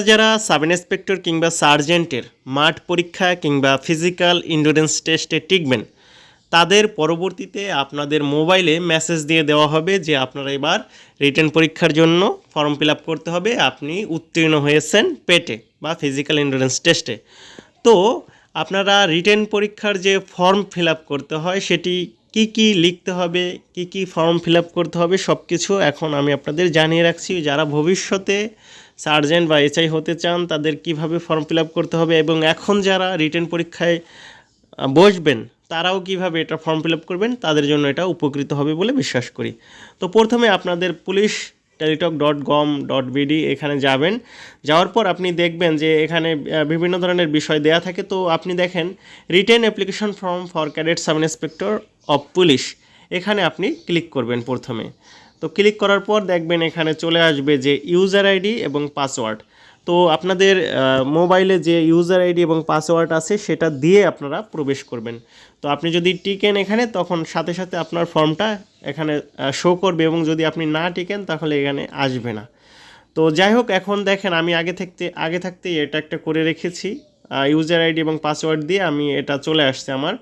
যারা sub inspector কিংবা সার্জেন্টের মাঠ পরীক্ষা কিংবা ফিজিক্যাল এন্ডুরেন্স টেস্টে টিকবেন, তাদের পরবর্তীতে আপনাদের মোবাইলে মেসেজ দিয়ে দেওয়া হবে যে আপনারা এবার রিটেন পরীক্ষার জন্য ফর্ম ফিল আপ করতে হবে, আপনি উত্তীর্ণ হয়েছেন পেটে বা ফিজিক্যাল এন্ডুরেন্স টেস্টে। তো আপনারা রিটেন পরীক্ষার যে ফর্ম ফিল আপ করতে হয় সেটি কি কি লিখতে হবে, কি কি ফর্ম ফিল আপ করতে হবে সব কিছু এখন আমি আপনাদের জানিয়ে রাখছি। যারা ভবিষ্যতে সার্জেন্ট বা এসআই হতে চান তাদের কিভাবে ফর্ম ফিল আপ করতে হবে, এবং এখন যারা রিটেন পরীক্ষায় বসবেন তারাও কিভাবে এটা ফর্ম ফিল আপ করবেন, তাদের জন্য এটা উপকৃত হবে বলে বিশ্বাস করি। তো প্রথমে আপনাদের পুলিশ টেলিটক.gov.bd এখানে যাবেন। যাওয়ার পর আপনি দেখবেন যে এখানে বিভিন্ন ধরনের বিষয় দেয়া থাকে। তো আপনি দেখেন written application form for cadet sub inspector of police, এখানে আপনি ক্লিক করবেন প্রথমে। তো ক্লিক করার পর দেখবেন এখানে চলে আসবে যে ইউজার আইডি এবং পাসওয়ার্ড। তো আপনাদের মোবাইলে যে ইউজার আইডি এবং পাসওয়ার্ড আছে সেটা দিয়ে আপনারা প্রবেশ করবেন। তো আপনি যদি টিকেন এখানে তখন সাথে সাথে আপনার ফর্মটা এখানে শো করবে, এবং যদি আপনি না টিকেন তাহলে এখানে আসবে না। তো যাই হোক, এখন দেখেন আমি আগে থাকতেই এটা একটা করে রেখেছি, ইউজার আইডি এবং পাসওয়ার্ড দিয়ে আমি এটা চলে আসছে আমার।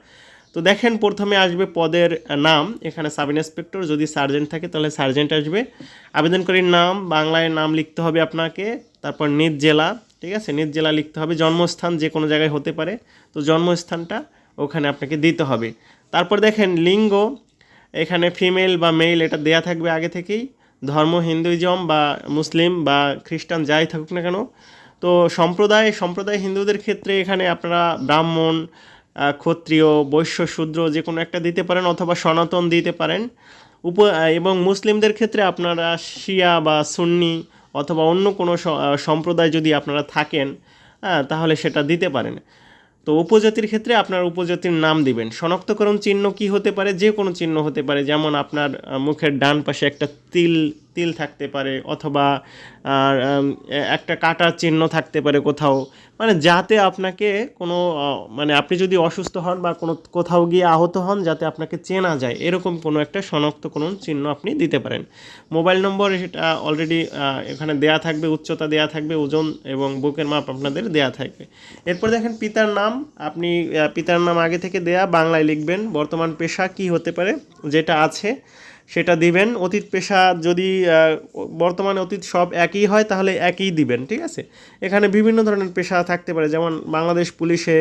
তো দেখেন প্রথমে আসবে পদের নাম, এখানে সাব ইন্সপেক্টর, যদি সার্জেন্ট থাকে তাহলে সার্জেন্ট আসবে। আবেদনকারীর নাম বাংলায় নাম লিখতে হবে আপনাকে, তারপর নিজ জেলা, ঠিক আছে, নিজ জেলা লিখতে হবে। জন্মস্থান যে কোনো জায়গায় হতে পারে, তো জন্মস্থানটা ওখানে আপনাকে দিতে হবে। তারপর দেখেন লিঙ্গ, এখানে ফিমেল বা মেল এটা দেয়া থাকবে আগে থেকেই। ধর্ম হিন্দুইজম বা মুসলিম বা খ্রিস্টান যাই থাকুক না কেন। তো সম্প্রদায় হিন্দুদের ক্ষেত্রে এখানে আপনারা ব্রাহ্মণ, ক্ষত্রিয়, বৈশ্য, শূদ্র যে কোনো একটা দিতে পারেন, অথবা সনাতন দিতে পারেন। এবং মুসলিমদের ক্ষেত্রে আপনারা শিয়া বা সুন্নি অথবা অন্য কোনো সম্প্রদায় যদি আপনারা থাকেন, তাহলে সেটা দিতে পারেন। তো উপজাতির ক্ষেত্রে আপনার উপজাতির নাম দিবেন। শনাক্তকরণ চিহ্ন কি হতে পারে, যে কোনো চিহ্ন হতে পারে, যেমন আপনার মুখের ডান পাশে একটা তিল থাকতে পারে, অথবা একটা কাটার চিহ্ন থাকতে পারে কোথাও, মানে যাতে আপনাকে কোনো মানে আপনি যদি অসুস্থ হন বা কোথাও গিয়ে আহত হন যাতে আপনাকে চেনা যায়, এরকম কোনো একটা শনাক্তকরণ চিহ্ন আপনি দিতে পারেন। মোবাইল নম্বর সেটা অলরেডি এখানে দেয়া থাকবে, উচ্চতা দেয়া থাকবে, ওজন এবং বুকের মাপ আপনাদের দেয়া থাকবে। এরপর দেখেন পিতার নাম, আপনি পিতার নাম আগে থেকে দেয়া বাংলায় লিখবেন। বর্তমান পেশা কি হতে পারে যেটা আছে সেটা দিবেন। অতীত পেশা যদি বর্তমান অতীত সব একই হয় তাহলে একই দিবেন, ঠিক আছে। এখানে বিভিন্ন ধরনের পেশা থাকতে পারে, যেমন বাংলাদেশ পুলিশে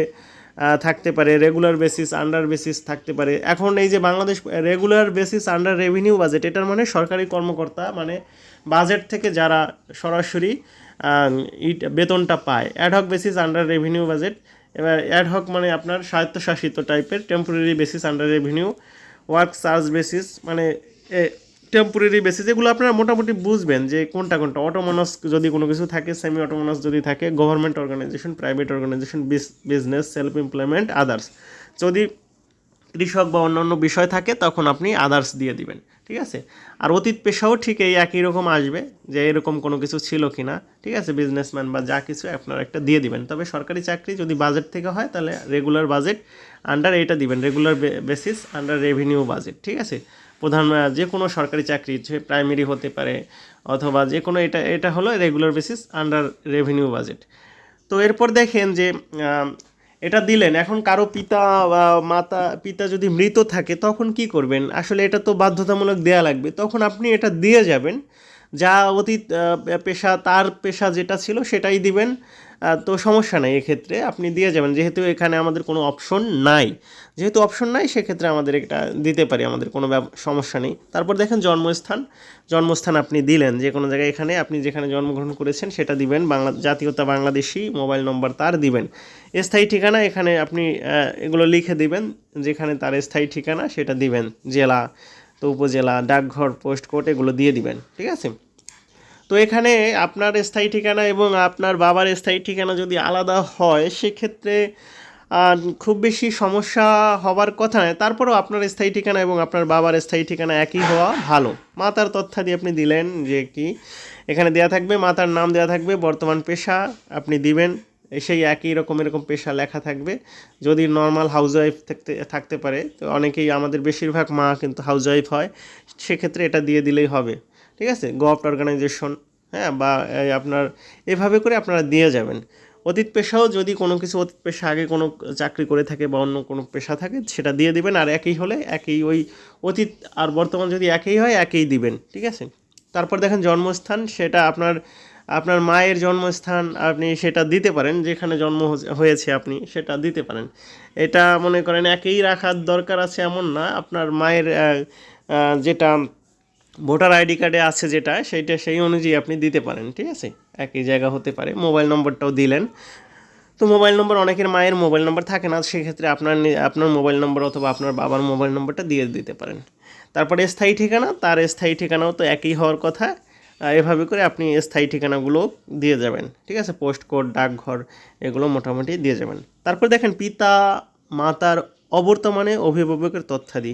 থাকতে পারে, রেগুলার বেসিস, আন্ডার বেসিস থাকতে পারে। এখন এই যে Bangladesh regular basis under revenue budget, এটার মানে সরকারি কর্মকর্তা, মানে বাজেট থেকে যারা সরাসরি বেতনটা পায়। Ad hoc basis under revenue budget, এবার অ্যাডহক মানে আপনার স্বায়ত্তশাসিত টাইপের। Temporary basis under revenue, work charge basis মানে টেম্পোরারি বেসিস। এগুলো আপনারা মোটামুটি বুঝবেন যে কোনটা। অটোনোমাস যদি কোনো কিছু থাকে, সেমি অটোনোমাস যদি থাকে, government organisation, private organisation, business, self employment, others. যদি কৃষক বা অন্যান্য বিষয় থাকে তখন আপনি আদার্স দিয়ে দিবেন, ঠিক আছে। আর অতীত পেশাও ঠিক এই একই রকম আসবে, যে এরকম কোনো কিছু ছিল কি না, ঠিক আছে, বিজনেসম্যান বা যা কিছু আপনারা একটা দিয়ে দিবেন। তবে সরকারি চাকরি যদি বাজেট থেকে হয় তাহলে রেগুলার বাজেট আন্ডার এইটা দিবেন, regular basis under revenue budget, ঠিক আছে। প্রধান যে কোনো সরকারি চাকরি, প্রাইমারি হতে পারে অথবা যে কোনো, এটা হলো regular basis under revenue budget. তো এরপর দেখেন যে এটা দিলেন। এখন কারো পিতা যদি মৃত থাকে তখন কি করবেন, আসলে এটা তো বাধ্যতামূলক দেয়া লাগবে। তখন আপনি এটা দিয়ে যাবেন, যা অতীত পেশা, তার পেশা যেটা ছিল সেটাই দিবেন। তো সমস্যা নাই, এক্ষেত্রে আপনি দিয়ে যাবেন, যেহেতু এখানে আমাদের কোনো অপশন নাই। সেক্ষেত্রে আমাদের এটা দিতে পারি, আমাদের কোনো সমস্যা নেই। তারপর দেখেন জন্মস্থান আপনি দিলেন যে কোনো জায়গায়, এখানে আপনি যেখানে জন্মগ্রহণ করেছেন সেটা দিবেন। জাতীয়তা বাংলাদেশি, মোবাইল নম্বর তার দিবেন। স্থায়ী ঠিকানা এখানে আপনি এগুলো লিখে দিবেন, যেখানে তার স্থায়ী ঠিকানা সেটা দিবেন। জেলা, তো উপজেলা, ডাকঘর, পোস্ট কোড এগুলো দিয়ে দিবেন, ঠিক আছে। তো এখানে আপনার স্থায়ী ঠিকানা এবং আপনার বাবার স্থায়ী ঠিকানা যদি আলাদা হয় সেক্ষেত্রে খুব বেশি সমস্যা হবার কথা নয়। তারপরেও আপনার স্থায়ী ঠিকানা এবং আপনার বাবার স্থায়ী ঠিকানা একই হওয়া ভালো। মাতার তথ্যাদি আপনি দিলেন, যে কি এখানে দেয়া থাকবে, মাতার নাম দেওয়া থাকবে, বর্তমান পেশা আপনি দিবেন, সেই একই এরকম পেশা লেখা থাকবে। যদি নর্মাল হাউসওয়াইফ থাকতে পারে, তো অনেকেই, আমাদের বেশিরভাগ মা কিন্তু হাউসওয়াইফ হয়, সেক্ষেত্রে এটা দিয়ে দিলেই হবে, ঠিক আছে। গভর্নমেন্ট অর্গানাইজেশন, হ্যাঁ, বা আপনার এভাবে করে আপনারা দিয়ে যাবেন। অতীত পেশাও যদি কোনো কিছু অতীত পেশা আগে কোনো চাকরি করে থাকে বা অন্য কোনো পেশা থাকে সেটা দিয়ে দিবেন, আর একই হলে একই ওই অতীত আর বর্তমান যদি একই হয় একই দিবেন, ঠিক আছে। তারপর দেখেন জন্মস্থান, সেটা আপনার আপনার মায়ের জন্মস্থান আপনি সেটা দিতে পারেন, যেখানে জন্ম হয়েছে আপনি সেটা দিতে পারেন। এটা মনে করেন একই রাখার দরকার আছে এমন না, আপনার মায়ের যেটা ভোটার আইডি কার্ডে আছে যেটা সেইটা সেই অনুযায়ী আপনি দিতে পারেন, ঠিক আছে। একই জায়গা হতে পারে। মোবাইল নম্বরটাও দিলেন। তো মোবাইল নম্বর অনেকের মায়ের মোবাইল নম্বর থাকে না, সেক্ষেত্রে আপনার মোবাইল নম্বর অথবা আপনার বাবার মোবাইল নম্বরটা দিয়ে দিতে পারেন। তারপরে স্থায়ী ঠিকানা, তার স্থায়ী ঠিকানাও তো একই হওয়ার কথা। এভাবে করে আপনি স্থায়ী ঠিকানাগুলো দিয়ে যাবেন, ঠিক আছে। পোস্ট কোড, ডাকঘর, এগুলো মোটামুটি দিয়ে যাবেন। তারপর দেখেন পিতা মাতার অবর্তমানে অভিভাবকের তথ্যাদি।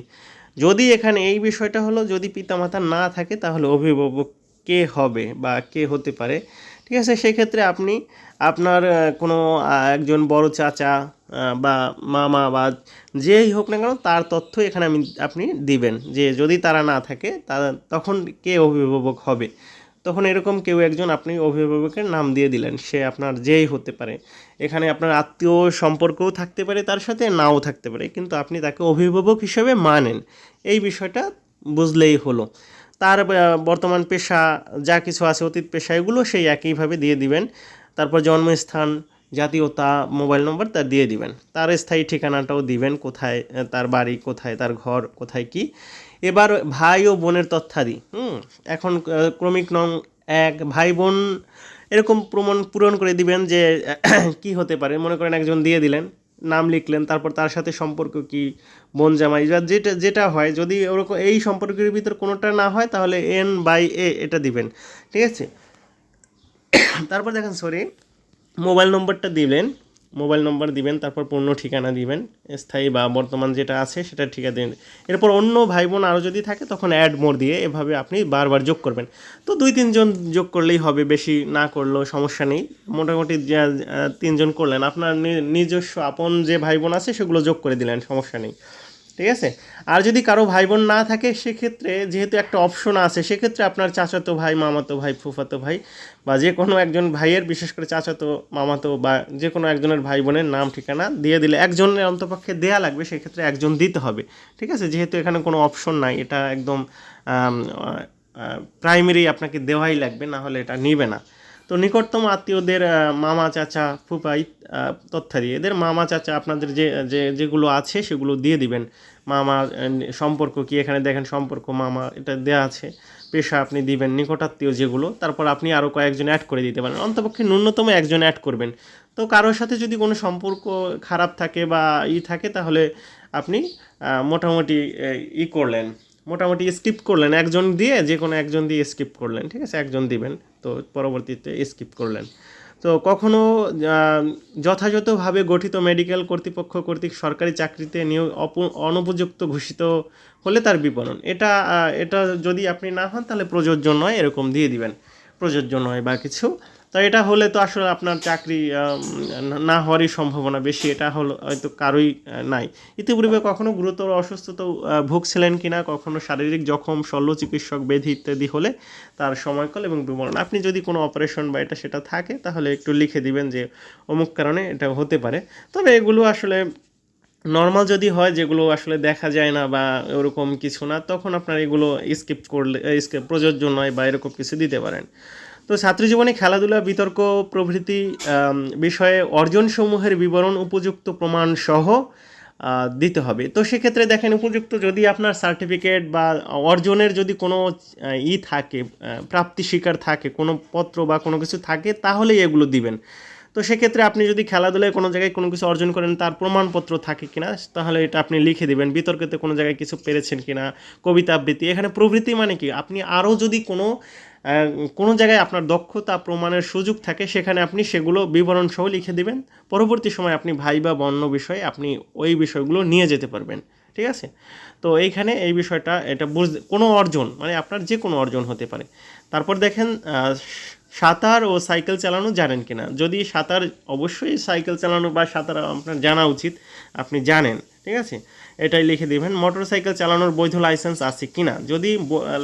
যদি এখানে এই বিষয়টা হলো, যদি পিতা মাতা না থাকে তাহলে অভিভাবক কে হবে বা কে হতে পারে, ঠিক আছে। সেক্ষেত্রে আপনি আপনার কোনো একজন বড় চাচা বা মামা বা যেই হোক না কেন তার তথ্য এখানে আপনি দিবেন, যে যদি তারা না থাকে তখন কে অভিভাবক হবে। তখন এরকম কেউ একজন আপনি অভিভাবকের নাম দিয়ে দিলেন, সে আপনার যেই হতে পারে। এখানে আপনার আত্মীয় সম্পর্কও থাকতে পারে তার সাথে, নাও থাকতে পারে, কিন্তু আপনি তাকে অভিভাবক হিসেবে মানেন, এই বিষয়টা বুঝলেই হলো। তার বর্তমান পেশা যা কিছু আছে অতীত পেশা এগুলো সেই একইভাবে দিয়ে দিবেন। তারপর জন্মস্থান, জাতীয়তা, মোবাইল নম্বর তা দিয়ে দিবেন। তার স্থায়ী ঠিকানাটাও দিবেন, কোথায় তার বাড়ি, কোথায় তার ঘর, কোথায় কি। এবার ভাই ও বোনের তথ্যাদি। এখন ক্রমিক নং 1 ভাই বোন এরকম পূরণ করে দিবেন যে কি হতে পারে। মনে করেন একজন দিয়ে দিলেন, নাম লিখলেন, তারপর তার সাথে সম্পর্ক কি, বোন জামাই বা যেটা যেটা হয়। যদি ওরকম এই সম্পর্কের ভিতর কোনোটা না হয় তাহলে N/A এটা দিবেন, ঠিক আছে। তারপর দেখেন মোবাইল নম্বরটা দিবেন, মোবাইল নম্বর দিবেন, তারপর পূর্ণ ঠিকানা দিবেন, স্থায়ী বা বর্তমান যেটা আছে সেটা ঠিকানা দিবেন। এরপর অন্য ভাই বোন আরও যদি থাকে তখন অ্যাড মোর দিয়ে এভাবে আপনি বারবার যোগ করবেন। তো 2-3 জন যোগ করলেই হবে, বেশি না করলেও সমস্যা নেই। মোটামুটি 3 জন করলেন, আপনার নিজস্ব আপন যে ভাই বোন আছে সেগুলো যোগ করে দিলেন, সমস্যা নেই, ঠিক আছে। আর যদি কারো ভাই বোন না থাকে সেক্ষেত্রে যেহেতু একটা অপশন আছে, সেক্ষেত্রে আপনার চাচাতো ভাই, মামাতো ভাই, ফুফাতো ভাই বা যে কোনো একজন ভাইয়ের, বিশেষ করে চাচাতো, মামাতো বা যে কোনো একজনের ভাই বোনের নাম ঠিকানা দিয়ে দিলে, একজনের অন্তপক্ষে দেয়া লাগবে, সেক্ষেত্রে একজন দিতে হবে, ঠিক আছে। যেহেতু এখানে কোনো অপশন নাই, এটা একদম প্রাইমারি আপনাকে দেওয়াই লাগবে, না হলে এটা নিবে না। তো নিকটতম আত্মীয়দের মামা, চাচা, ফুফাই তথ্যাদি, এদের মামা, চাচা আপনাদের যেগুলো আছে সেগুলো দিয়ে দিবেন। মামা সম্পর্ক কি, এখানে দেখেন সম্পর্ক মামা এটা দেওয়া আছে। পেশা আপনি দিবেন, নিকটাত্মীয় যেগুলো, তারপর আপনি আরও কয়েকজন অ্যাড করে দিতে পারেন, অন্তপক্ষে ন্যূনতম একজন অ্যাড করবেন। তো কারোর সাথে যদি কোনো সম্পর্ক খারাপ থাকে বা থাকে তাহলে আপনি মোটামুটি করলেন, মোটামুটি স্কিপ করলেন, একজন দিয়ে যে কোনো একজন দিয়ে স্কিপ করলেন, ঠিক আছে। একজন দিবেন, তো পরবর্তীতে স্কিপ করলেন। তো কখনও যথাযথভাবে গঠিত মেডিকেল কর্তৃপক্ষ কর্তৃক সরকারি চাকরিতে নিয়োগ অনুপযুক্ত ঘোষিত হলে তার বিবরণ, এটা যদি আপনি না হন তাহলে প্রযোজ্য নয়, এরকম দিয়ে দিবেন, প্রযোজ্য নয় বা কিছু। তো এটা হলে তো আসলে আপনার চাকরি না হওয়ারই সম্ভাবনা বেশি, এটা হলো হয়তো কারোই নাই। ইতিপূর্বে কখনো গুরুতর অসুস্থতা ভুগছিলেন কিনা, কখনো শারীরিক জখম, শল্য চিকিৎসক ব্যাধি ইত্যাদি হলে তার সময়কাল এবং বিবরণ। আপনি যদি কোনো অপারেশন বা এটা সেটা থাকে তাহলে একটু লিখে দিবেন যে অমুক কারণে এটা হতে পারে। তবে এগুলো আসলে নর্মাল যদি হয়, যেগুলো আসলে দেখা যায় না বা ওরকম কিছু না, তখন আপনার এগুলো স্কিপ করলে প্রযোজ্য নয় বা এরকম কিছু দিতে পারেন। তো ছাত্রজীবনে খেলাধুলা, বিতর্ক প্রভৃতি বিষয়ে অর্জনসমূহের বিবরণ উপযুক্ত প্রমাণ সহ দিতে হবে। তো সেক্ষেত্রে দেখেন, উপযুক্ত যদি আপনার সার্টিফিকেট বা অর্জনের যদি কোনো থাকে, প্রাপ্তি স্বীকার থাকে, কোনো পত্র বা কোনো কিছু থাকে, তাহলেই এগুলো দিবেন। তো সেক্ষেত্রে আপনি যদি খেলাধুলায় কোনো জায়গায় কোনো কিছু অর্জন করেন, তার প্রমাণপত্র থাকে কিনা, তাহলে এটা আপনি লিখে দিবেন। বিতর্কতে কোনো জায়গায় কিছু পেরেছেন কিনা, কবিতা আবৃত্তি, এখানে প্রভৃতি মানে কি, আপনি আরও যদি কোনো জায়গায় আপনার দক্ষতা প্রমাণের সুযোগ থাকে, সেখানে আপনি সেগুলো বিবরণ সহ লিখে দিবেন। পরবর্তী সময় আপনি ভাই বা বন্য বিষয়ে আপনি ওই বিষয়গুলো নিয়ে যেতে পারবেন, ঠিক আছে। তো এইখানে এই বিষয়টা, এটা কোনো অর্জন মানে আপনার যে কোনো অর্জন হতে পারে। তারপর দেখেন সাঁতার ও সাইকেল চালানো জানেন কিনা। যদি সাঁতার, অবশ্যই সাইকেল চালানো বা সাঁতার আপনার জানা উচিত, আপনি জানেন, ঠিক আছে, এটাই লিখে দেবেন। মোটর সাইকেল চালানোর বৈধ লাইসেন্স আছে কিনা, যদি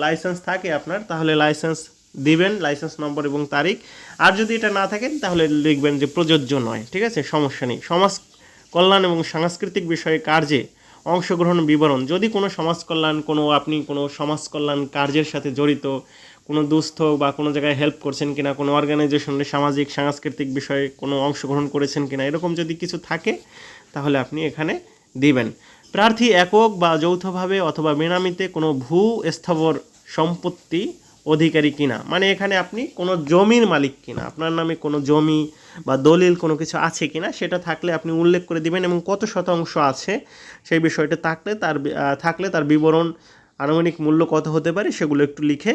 লাইসেন্স থাকে আপনার তাহলে লাইসেন্স দিবেন লাইসেন্স নম্বর এবং তারিখ। আর যদি এটা না থাকে তাহলে লিখবেন যে প্রযোজ্য নয়, ঠিক আছে, সমস্যা নেই। সমাজ কল্যাণ এবং সাংস্কৃতিক বিষয়ে কার্যে অংশগ্রহণ বিবরণ, যদি কোনো সমাজ কল্যাণ আপনি কোনো সমাজ কল্যাণ কার্যের সাথে জড়িত, কোনো দুস্থ বা কোনো জায়গায় হেল্প করছেন কিনা, কোনো অর্গানাইজেশনে সামাজিক সাংস্কৃতিক বিষয়ে কোনো অংশগ্রহণ করেছেন কিনা, এরকম যদি কিছু থাকে তাহলে আপনি এখানে দিবেন। প্রার্থী একক বা যৌথভাবে অথবা বেনামিতে কোনো ভূ স্থাবর সম্পত্তি অধিকারী কিনা, মানে এখানে আপনি কোনো জমির মালিক কিনা, আপনার নামে কোনো জমি বা দলিল কোনো কিছু আছে কিনা সেটা থাকলে আপনি উল্লেখ করে দিবেন, এবং কত শতাংশ আছে সেই বিষয়টা থাকলে তার বিবরণ, আনুমানিক মূল্য কত হতে পারে সেগুলো একটু লিখে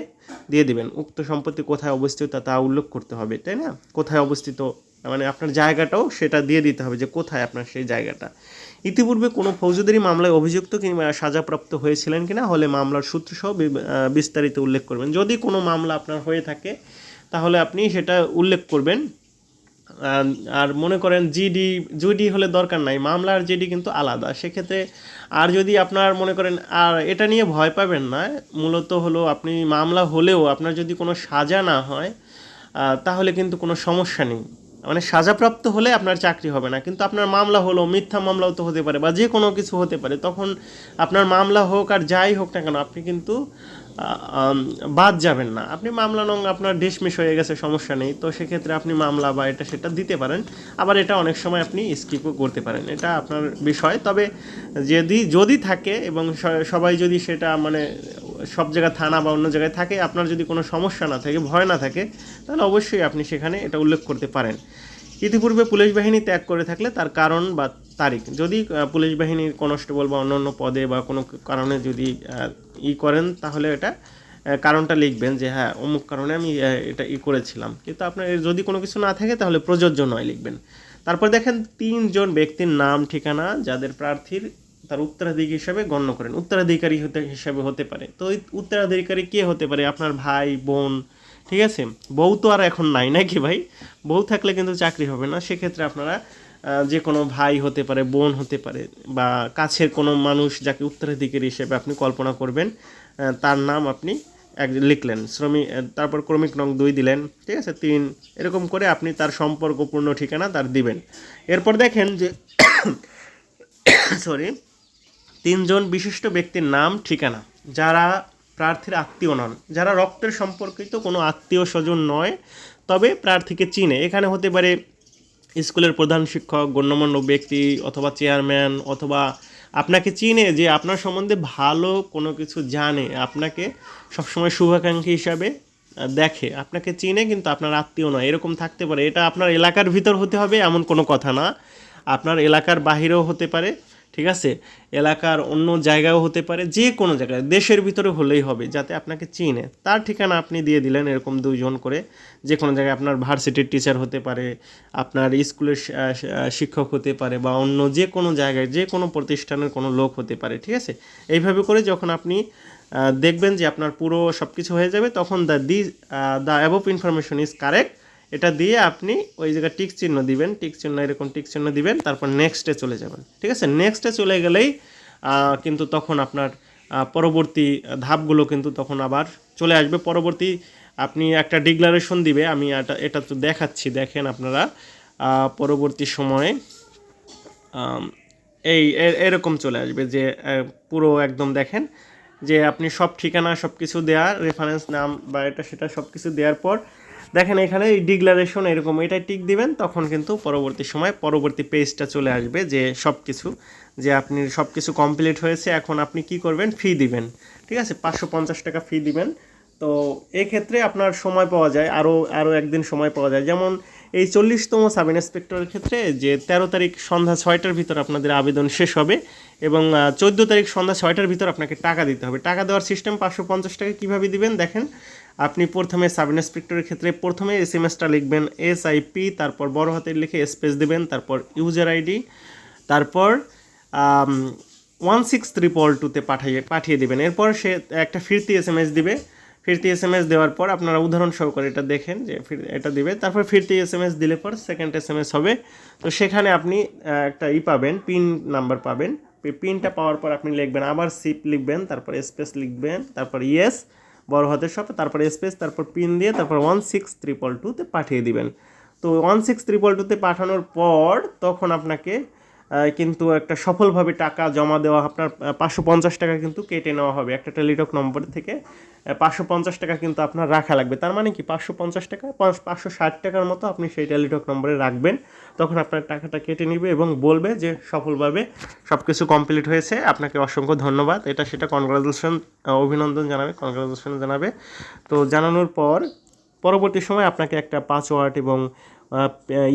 দিয়ে দিবেন। উক্ত সম্পত্তি কোথায় অবস্থিত তা উল্লেখ করতে হবে, তাই না, কোথায় অবস্থিত মানে আপনার জায়গাটাও সেটা দিয়ে দিতে হবে যে কোথায় আপনার সেই জায়গাটা। ইতিপূর্বে কোনো ফৌজদারি মামলায় অভিযুক্ত কিংবা সাজাপ্রাপ্ত হয়েছিলেন কিনা হলে মামলার সূত্রসহ বিস্তারিত উল্লেখ করবেন। যদি কোনো মামলা আপনার হয়ে থাকে তাহলে আপনি সেটা উল্লেখ করবেন। আর মনে করেন জিডি হলে দরকার নাই, মামলার জিডি কিন্তু আলাদা সেক্ষেত্রে। আর যদি আপনার মনে করেন, আর এটা নিয়ে ভয় পাবেন না, মূলত হলো আপনি মামলা হলেও আপনার যদি কোনো সাজা না হয় তাহলে কিন্তু কোনো সমস্যা নেই, মানে সাজাপ্রাপ্ত হলে আপনার চাকরি হবে না, কিন্তু আপনার মামলা হলো, মিথ্যা মামলাও তো হতে পারে বা যে কোনো কিছু হতে পারে, তখন আপনার মামলা হোক আর যাই হোক না কেন আপনি কিন্তু বাদ যাবেন না। আপনি মামলা আপনার ডিসমিস হয়ে গেছে, সমস্যা নেই, তো সেক্ষেত্রে আপনি মামলা বা এটা সেটা দিতে পারেন। আবার এটা অনেক সময় আপনি স্কিপও করতে পারেন, এটা আপনার বিষয়। তবে যদি থাকে এবং সবাই যদি সেটা মানে সব জায়গায় থানা বা অন্য জায়গায় থাকে, আপনার যদি কোনো সমস্যা না থাকে, ভয় না থাকে, তাহলে অবশ্যই আপনি সেখানে এটা উল্লেখ করতে পারেন। ইতিপূর্বে পুলিশ বাহিনী ত্যাগ করে থাকলে তার কারণ বা তারিখ, যদি পুলিশ বাহিনীর কনস্টেবল বা অন্যান্য পদে বা কোনো কারণে যদি করেন তাহলে এটা কারণটা লিখবেন যে হ্যাঁ অমুক কারণে আমি এটা করেছিলাম। কিন্তু আপনার যদি কোনো কিছু না থাকে তাহলে প্রযোজ্য নয় লিখবেন। তারপর দেখেন 3 জন ব্যক্তির নাম ঠিকানা যাদের প্রার্থীর তার উত্তরাধিকারী হিসাবে গণ্য করেন, উত্তরাধিকারী হিসাবে হতে পারে। তো উত্তরাধিকারী কে হতে পারে? আপনার ভাই, বোন, ঠিক আছে। বউ তো আর এখন নাই নাকি ভাই, বউ থাকলে কিন্তু চাকরি হবে না। সেক্ষেত্রে আপনারা যে কোনো ভাই হতে পারে, বোন হতে পারে, বা কাছের কোনো মানুষ যাকে উত্তরাধিকারী হিসেবে আপনি কল্পনা করবেন, তার নাম আপনি লিখলেন। তারপর ক্রমিক নং 2 দিলেন, ঠিক আছে, 3, এরকম করে আপনি তার সম্পর্কপূর্ণ ঠিকানা তার দিবেন। এরপর দেখেন যে 3 জন বিশিষ্ট ব্যক্তির নাম ঠিকানা যারা প্রার্থীর আত্মীয় নন, যারা রক্তের সম্পর্কিত কোনো আত্মীয় স্বজন নয়, তবে প্রার্থীকে চিনে। এখানে হতে পারে স্কুলের প্রধান শিক্ষক, গণ্যমান্য ব্যক্তি, অথবা চেয়ারম্যান, অথবা আপনাকে চিনে, যে আপনার সম্বন্ধে ভালো কোনো কিছু জানে, আপনাকে সবসময় শুভাকাঙ্ক্ষী হিসাবে দেখে, আপনাকে চিনে কিন্তু আপনার আত্মীয় নয়, এরকম থাকতে পারে। এটা আপনার এলাকার ভিতর হতে হবে এমন কোনো কথা না, আপনার এলাকার বাহিরেও হতে পারে, ঠিক আছে, এলাকার অন্য জায়গাও হতে পারে, যে কোনো জায়গায়, দেশের ভিতরে হলেই হবে, যাতে আপনাকে চিনে। তার ঠিকানা আপনি দিয়ে দিলেন এরকম 2 জন করে, যে কোনো জায়গায়। আপনার ভার্সিটির টিচার হতে পারে, আপনার স্কুলের শিক্ষক হতে পারে, বা অন্য যে কোনো জায়গায় যে কোনো প্রতিষ্ঠানের কোনো লোক হতে পারে, ঠিক আছে। এইভাবে করে যখন আপনি দেখবেন যে আপনার পুরো সব কিছু হয়ে যাবে, তখন the above information is correct এটা দিয়ে আপনি ওই জায়গায় টিক চিহ্ন দিবেন, টিক চিহ্ন এরকম টিক চিহ্ন দিবেন, তারপর নেক্সটে চলে যাবেন, ঠিক আছে। নেক্সটে চলে গেলেই কিন্তু তখন আপনার পরবর্তী ধাপগুলো কিন্তু তখন আবার চলে আসবে। পরবর্তী আপনি একটা ডিক্লারেশন দিবে, আমি এটা তো দেখাচ্ছি, দেখেন আপনারা পরবর্তী সময়ে এরকম চলে আসবে যে পুরো একদম দেখেন যে আপনি সব ঠিকানা সব কিছু দেওয়ার, রেফারেন্স নাম বা এটা সেটা সব কিছু দেওয়ার পর দেখেন এখানে এই ডিক্লারেশন এরকম এটা টিক দিবেন, তখন কিন্তু পরবর্তী সময় পরবর্তী পেজটা চলে আসবে যে সব কিছু, যে আপনি সব কিছু কমপ্লিট হয়েছে। এখন আপনি কি করবেন? ফি দিবেন, ঠিক আছে, 550 টাকা ফি দিবেন। তো এক্ষেত্রে আপনার সময় পাওয়া যায়, আরও একদিন সময় পাওয়া যায়। যেমন এই 40তম সাব ইন্সপেক্টরের ক্ষেত্রে যে 13 তারিখ সন্ধ্যা 6টার ভিতর আপনাদের আবেদন শেষ হবে, এবং 14 তারিখ সন্ধ্যা 6টার ভিতর আপনাকে টাকা দিতে হবে। টাকা দেওয়ার সিস্টেম 550 টাকা কীভাবে দিবেন দেখেন। আপনি প্রথমে সাব ইন্সপেক্টরের ক্ষেত্রে প্রথমে এসএমএসটা লিখবেন SIP, তারপর বড় হাতের লিখে স্পেস দেবেন, তারপর ইউজার আইডি, তারপর 16322-তে পাঠিয়ে দেবেন। এরপর সে একটা ফিরতি এসএমএস দিবে। ফিরতি এসএমএস দেওয়ার পর আপনারা উদাহরণ সহকারে এটা দেখেন যে এটা দিবে। তারপর ফিরতি এসএমএস দিলে পর সেকেন্ড এসএমএস হবে। তো সেখানে আপনি একটা পাবেন, পিন নাম্বার পাবেন। পিনটা পাওয়ার পর আপনি লিখবেন, আবার সিপ লিখবেন, তারপর স্পেস লিখবেন, তারপর ইয়েস বড় হাতের সাথে, তারপরে স্পেস, তারপর পিন দিয়ে তারপর 16322-তে পাঠিয়ে দিবেন। তো 16322-তে পাঠানোর পর তখন আপনাকে কিন্তু একটা সফলভাবে টাকা জমা দেওয়া, আপনার 550 টাকা কিন্তু কেটে নেওয়া হবে একটা টেলিটক নম্বর থেকে। 550 টাকা কিন্তু আপনার রাখা লাগবে। তার মানে কি 550 টাকা 560 টাকার মতো আপনি সেই টেলিটক নম্বরে রাখবেন। তখন আপনার টাকাটা কেটে নেবে এবং বলবে যে সফলভাবে সব কিছু কমপ্লিট হয়েছে, আপনাকে অসংখ্য ধন্যবাদ, এটা সেটা কনগ্রাচুলেশন, অভিনন্দন জানাবে, কনগ্রাচুলেশন জানাবে। তো জানানোর পর পরবর্তী সময় আপনাকে একটা পাসওয়ার্ড এবং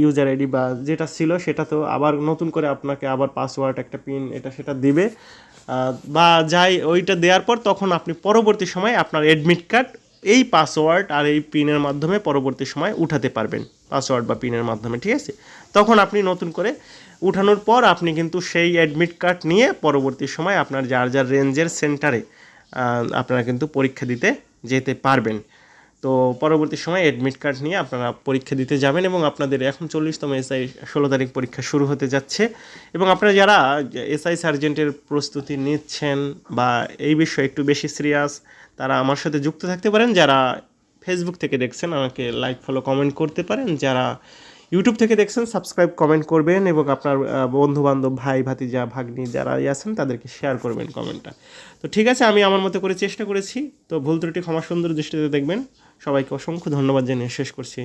ইউজার আইডি বা যেটা ছিল সেটা তো আবার নতুন করে আপনাকে আবার পাসওয়ার্ড, একটা পিন, এটা সেটা দিবে বা যাই, ওইটা দেওয়ার পর তখন আপনি পরবর্তী সময় আপনার অ্যাডমিট কার্ড এই পাসওয়ার্ড আর এই পিনের মাধ্যমে পরবর্তী সময় উঠাতে পারবেন, পাসওয়ার্ড বা পিনের মাধ্যমে, ঠিক আছে। তখন আপনি নতুন করে উঠানোর পর আপনি কিন্তু সেই অ্যাডমিট কার্ড নিয়ে পরবর্তী সময় আপনার যার যার রেঞ্জের সেন্টারে আপনারা কিন্তু পরীক্ষা দিতে যেতে পারবেন। তো পরবর্তী সময় অ্যাডমিট কার্ড নিয়ে আপনারা পরীক্ষা দিতে যাবেন এবং আপনাদের এখন 40তম এসআই 16 তারিখ পরীক্ষা শুরু হতে যাচ্ছে। এবং আপনারা যারা এসআই সার্জেন্টের প্রস্তুতি নিচ্ছেন বা এই বিষয়ে একটু বেশি সিরিয়াস, তারা আমার সাথে যুক্ত থাকতে পারেন। যারা ফেসবুক থেকে দেখছেন আমাকে লাইক, ফলো, কমেন্ট করতে পারেন। যারা ইউটিউব থেকে দেখছেন সাবস্ক্রাইব, কমেন্ট করবেন এবং আপনার বন্ধুবান্ধব, ভাই, ভাতিজা, ভাগ্নি যারা আছেন তাদেরকে শেয়ার করবেন কমেন্টটা। তো ঠিক আছে, আমি আমার মতো করে চেষ্টা করেছি। তো ভুল ত্রুটি ক্ষমা সুন্দর দৃষ্টিতে দেখবেন। সবাইকে অসংখ্য ধন্যবাদ জানিয়ে শেষ করছি।